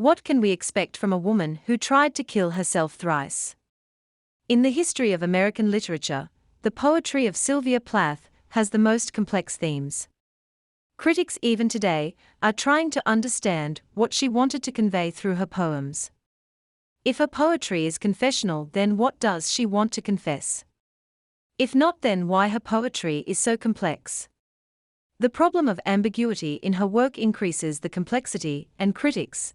What can we expect from a woman who tried to kill herself thrice? In the history of American literature, the poetry of Sylvia Plath has the most complex themes. Critics even today are trying to understand what she wanted to convey through her poems. If her poetry is confessional, then what does she want to confess? If not, then why her poetry is so complex? The problem of ambiguity in her work increases the complexity, and critics,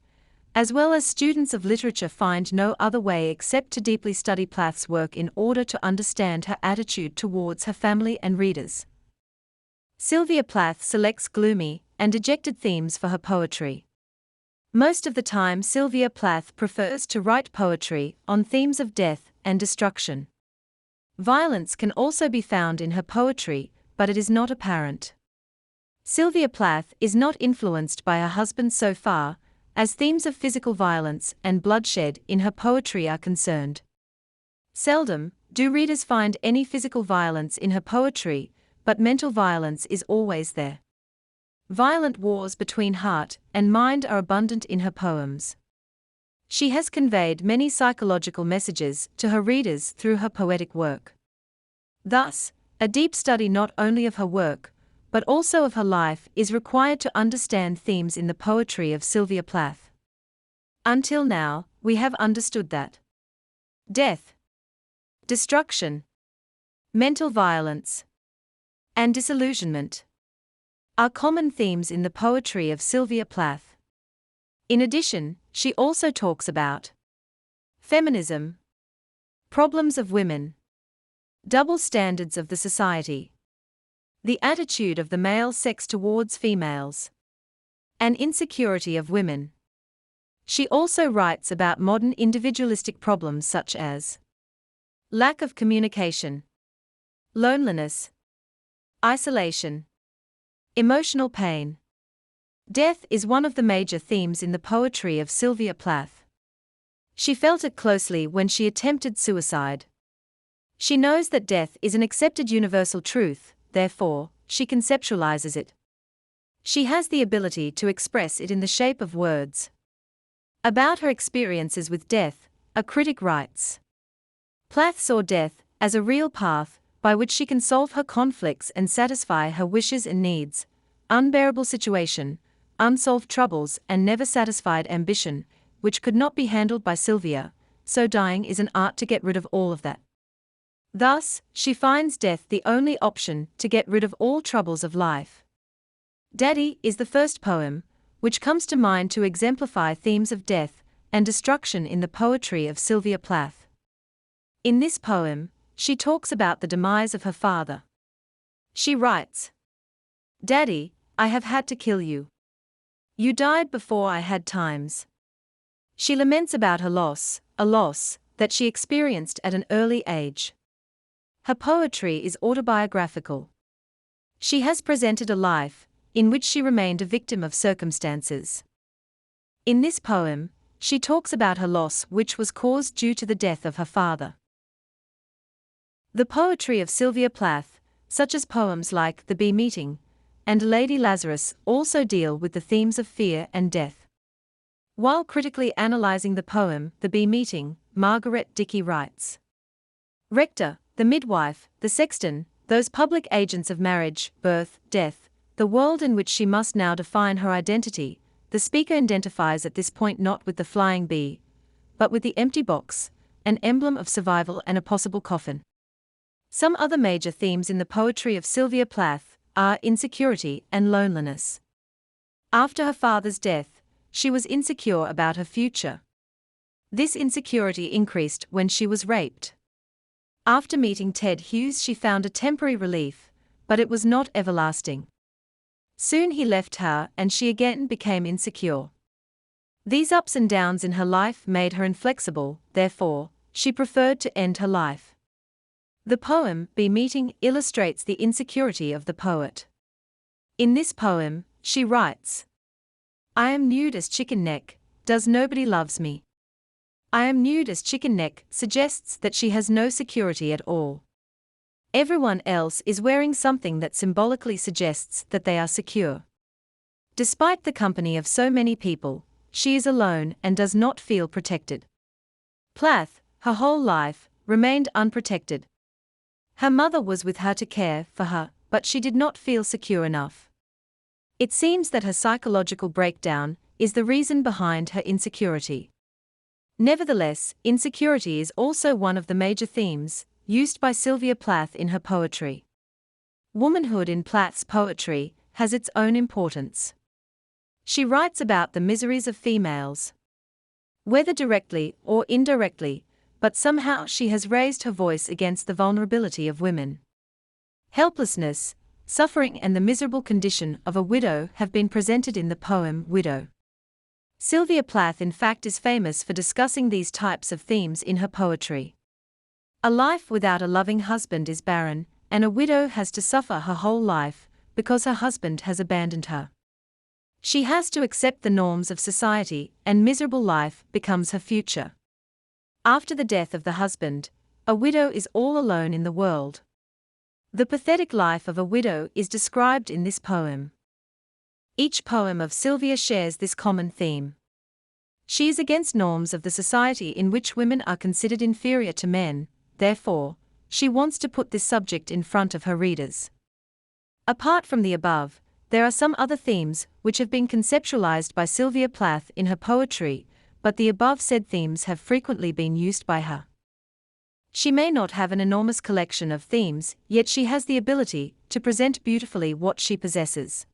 as well as students of literature, find no other way except to deeply study Plath's work in order to understand her attitude towards her family and readers. Sylvia Plath selects gloomy and dejected themes for her poetry. Most of the time, Sylvia Plath prefers to write poetry on themes of death and destruction. Violence can also be found in her poetry, but it is not apparent. Sylvia Plath is not influenced by her husband so far as themes of physical violence and bloodshed in her poetry are concerned. Seldom do readers find any physical violence in her poetry, but mental violence is always there. Violent wars between heart and mind are abundant in her poems. She has conveyed many psychological messages to her readers through her poetic work. Thus, a deep study not only of her work, but also of her life is required to understand themes in the poetry of Sylvia Plath. Until now, we have understood that death, destruction, mental violence, and disillusionment are common themes in the poetry of Sylvia Plath. In addition, she also talks about feminism, problems of women, double standards of the society, the attitude of the male sex towards females, and insecurity of women. She also writes about modern individualistic problems such as lack of communication, loneliness, isolation, emotional pain. Death is one of the major themes in the poetry of Sylvia Plath. She felt it closely when she attempted suicide. She knows that death is an accepted universal truth, therefore, she conceptualizes it. She has the ability to express it in the shape of words. About her experiences with death, a critic writes, Plath saw death as a real path by which she can solve her conflicts and satisfy her wishes and needs, unbearable situation, unsolved troubles, and never satisfied ambition, which could not be handled by Sylvia, so dying is an art to get rid of all of that. Thus, she finds death the only option to get rid of all troubles of life. Daddy is the first poem which comes to mind to exemplify themes of death and destruction in the poetry of Sylvia Plath. In this poem, she talks about the demise of her father. She writes, Daddy, I have had to kill you. You died before I had times. She laments about her loss, a loss that she experienced at an early age. Her poetry is autobiographical. She has presented a life in which she remained a victim of circumstances. In this poem, she talks about her loss which was caused due to the death of her father. The poetry of Sylvia Plath, such as poems like The Bee Meeting and Lady Lazarus, also deal with the themes of fear and death. While critically analyzing the poem The Bee Meeting, Margaret Dickey writes, Rector, the midwife, the sexton, those public agents of marriage, birth, death, the world in which she must now define her identity, the speaker identifies at this point not with the flying bee, but with the empty box, an emblem of survival and a possible coffin. Some other major themes in the poetry of Sylvia Plath are insecurity and loneliness. After her father's death, she was insecure about her future. This insecurity increased when she was raped. After meeting Ted Hughes, she found a temporary relief, but it was not everlasting. Soon he left her and she again became insecure. These ups and downs in her life made her inflexible, therefore, she preferred to end her life. The poem Bee Meeting illustrates the insecurity of the poet. In this poem, she writes, I am nude as chicken neck, does nobody loves me. I am nude as chicken neck suggests that she has no security at all. Everyone else is wearing something that symbolically suggests that they are secure. Despite the company of so many people, she is alone and does not feel protected. Plath, her whole life, remained unprotected. Her mother was with her to care for her, but she did not feel secure enough. It seems that her psychological breakdown is the reason behind her insecurity. Nevertheless, insecurity is also one of the major themes used by Sylvia Plath in her poetry. Womanhood in Plath's poetry has its own importance. She writes about the miseries of females, whether directly or indirectly, but somehow she has raised her voice against the vulnerability of women. Helplessness, suffering and the miserable condition of a widow have been presented in the poem Widow. Sylvia Plath in fact is famous for discussing these types of themes in her poetry. A life without a loving husband is barren, and a widow has to suffer her whole life because her husband has abandoned her. She has to accept the norms of society, and miserable life becomes her future. After the death of the husband, a widow is all alone in the world. The pathetic life of a widow is described in this poem. Each poem of Sylvia shares this common theme. She is against norms of the society in which women are considered inferior to men, therefore, she wants to put this subject in front of her readers. Apart from the above, there are some other themes which have been conceptualized by Sylvia Plath in her poetry, but the above said themes have frequently been used by her. She may not have an enormous collection of themes, yet she has the ability to present beautifully what she possesses.